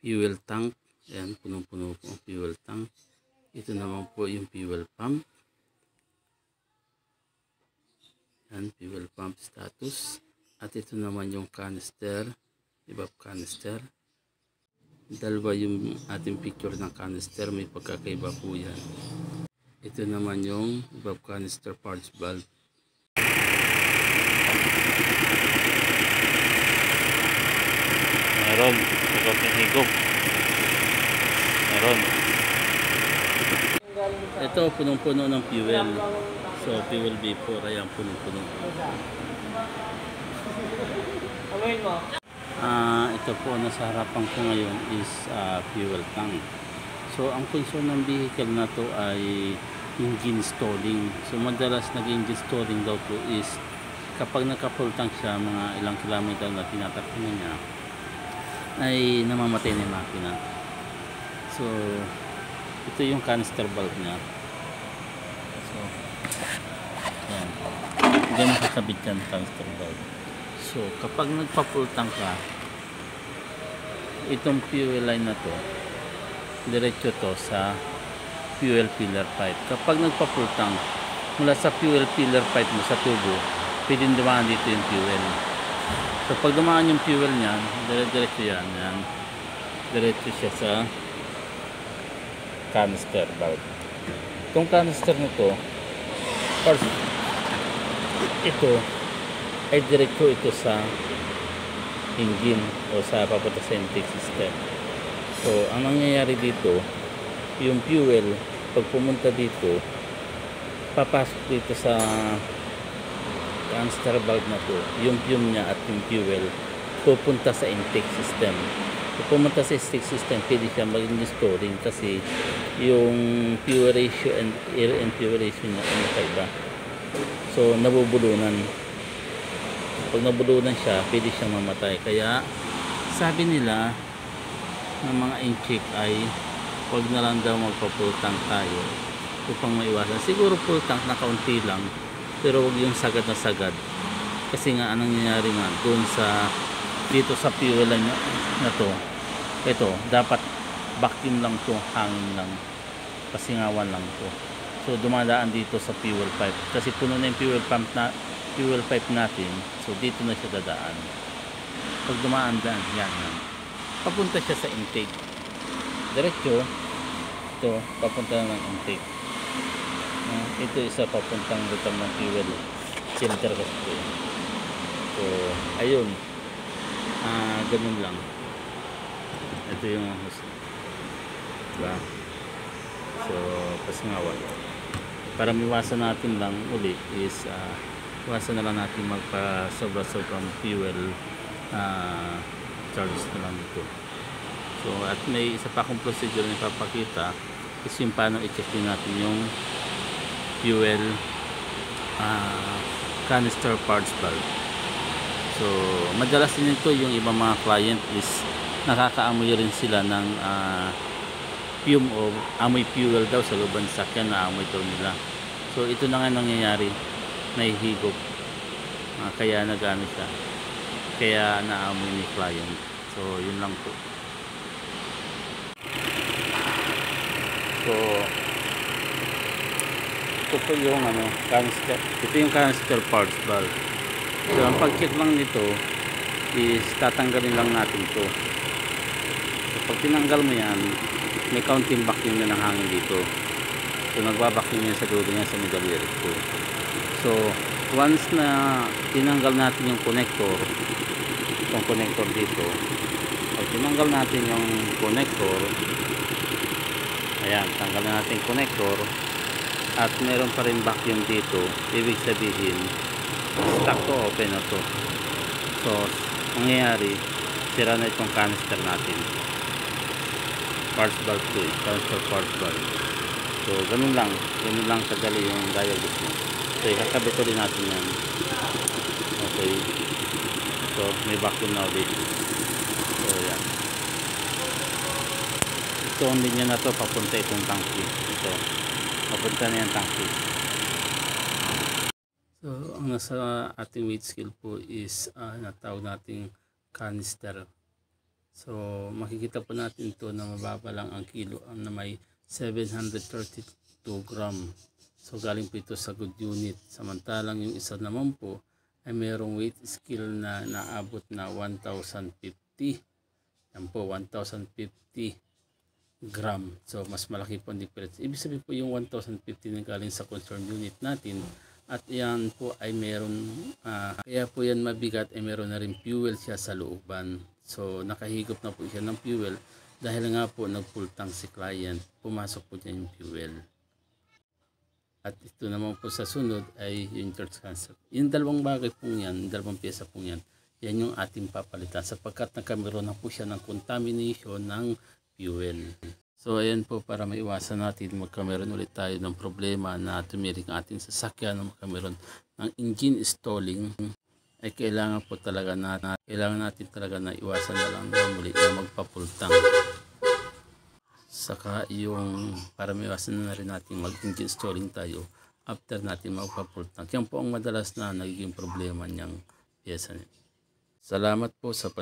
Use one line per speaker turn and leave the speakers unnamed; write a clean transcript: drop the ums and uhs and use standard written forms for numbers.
fuel tank. Ayan, punong-puno po ang fuel tank. Ito naman po yung fuel pump. Ayan, fuel pump status. At ito naman yung canister, evap canister. Dalawa yung ating picture ng canister, may pagkakaiba po yan. Ito naman yung evap canister parts valve. Meron, higop. Meron. Ito, punong-puno ng fuel. So, fuel B4, ayan, punong-puno. Ito po, nasa harapan ko ngayon is fuel tank. So, ang concern ng vehicle na to ay engine stalling. So, madalas nag-engine stalling daw po is kapag naka-full tank siya, mga ilang kilometer na tinatakbo niya, ay namamatay na yung makina. So, ito yung canister valve niya. So, yan. Ganun kakabit yan canister valve. So, kapag nagpa-full tank ka, itong fuel line na to, diretso to sa fuel filler pipe. Kapag nagpa-full tank, mula sa fuel filler pipe mo sa tubo, pwedeng dumaan dito yung fuel. So, pag dumaan yung fuel niyan, diretso yan. Diretso siya sa canister valve. Itong canister na to, first, ito ay diretso ito sa engine o sa papunta sa intake system. So, ang nangyayari dito, yung fuel, pag pumunta dito, papasok dito sa canister valve na to, yung fume niya at yung fuel pupunta sa intake system. Kung pumunta sa intake system, pwede siya maging storing kasi yung fuel ratio and air and fuel ratio niya ay magkaiba. So, nabubulunan. Pag nabulunan siya, pwede siyang mamatay. Kaya, sabi nila ng mga incheck ay huwag na lang daw magpa-full tank tayo upang maiwasan. Siguro full tank na kaunti lang, pero huwag yung sagad na sagad. Kasi nga, anong nangyayari nga doon sa dito sa fuel line na to, ito, dapat vacuum lang to, hangin lang, pasingawan lang to. So, dumadaan dito sa fuel pipe. Kasi puno na yung fuel pipe natin. So, dito na siya dadaan. Pag dumaan dyan, yan. Papunta siya sa intake. Diretso, ito, papunta na ng intake. Ito isa papuntang butang ng fuel filter kasi. So, ayun. Ganun lang. Ito yung diba? So, pasingawan. Para miwasan natin lang uli is iwasan na lang natin magpa-sobra-sobrang fuel charges na lang ito. So, at may isa pa akong procedure na ipapakita is yung paano i-check din natin yung fuel canister parts valve. So, madalas din ito yung ibang mga client is nakakaamoy rin sila ng fume o amoy fuel daw sa loob ng sakyan na amoy daw nila. So, ito na nga nangyayari, nahihigop. Kaya nagano siya. Kaya naamoy ni client. So, yun lang po. So, ito po yung canister. Ito yung canister parts valve. So, ang pag-check lang nito is tatanggalin lang natin to. So, pag tinanggal mo yan, may counting vacuum na ng hangin dito. So, nagbabacuum yan sa dulo niya sa middle ear ko. So, once na tinanggal natin yung connector, itong connector dito, pag tinanggal natin yung connector, ayan, tanggal na natin yung connector, at meron pa rin vacuum dito, ibig sabihin, stock to, open na to. So, mangyayari, sira na itong canister natin. Parts valve to eh, canister parts valve. So, ganun lang kadali yung diagnose mo. So, ikakabit ulit natin yan. Okay. So, may vacuum na ulit. So, yan. Ito, hindi niya na to papunta itong tanki. Ito, papunta na yung tanki. So, ang nasa ating weight scale po is natawag nating canister. So makikita po natin ito na mababa lang ang kilo na may 732 gram. So galing po ito sa good unit. Samantalang yung isa naman po ay mayroong weight scale na naabot na 1,050. Yan po, 1,050 gram. So mas malaki po ang difference. Ibig sabihin po yung 1,050 na galing sa concern unit natin at yan po ay meron kaya po yan mabigat ay meron na rin fuel siya sa looban. So nakahigop na po siya ng fuel dahil nga po nag-full tank si client, pumasok po niya yung fuel. At ito naman po sa sunod ay yung torch concept. Yung dalawang bagay po yan, dalawang pyesa po yan, yan yung ating papalitan sapagkat nagkameron na po siya ng contamination ng fuel. So ayan po, para maiwasan natin magkameron ulit tayo ng problema na tumirik ang ating sasakyan na magkameron ng engine stalling, ay kailangan po talaga natin talaga na iwasan na lang na muli na magpa-full tank. Saka yung para maiwasan na rin natin mag-engine stalling tayo after natin magpa-full tank. Yan po ang madalas na nagiging problema niyang pyesa niya. Salamat po sa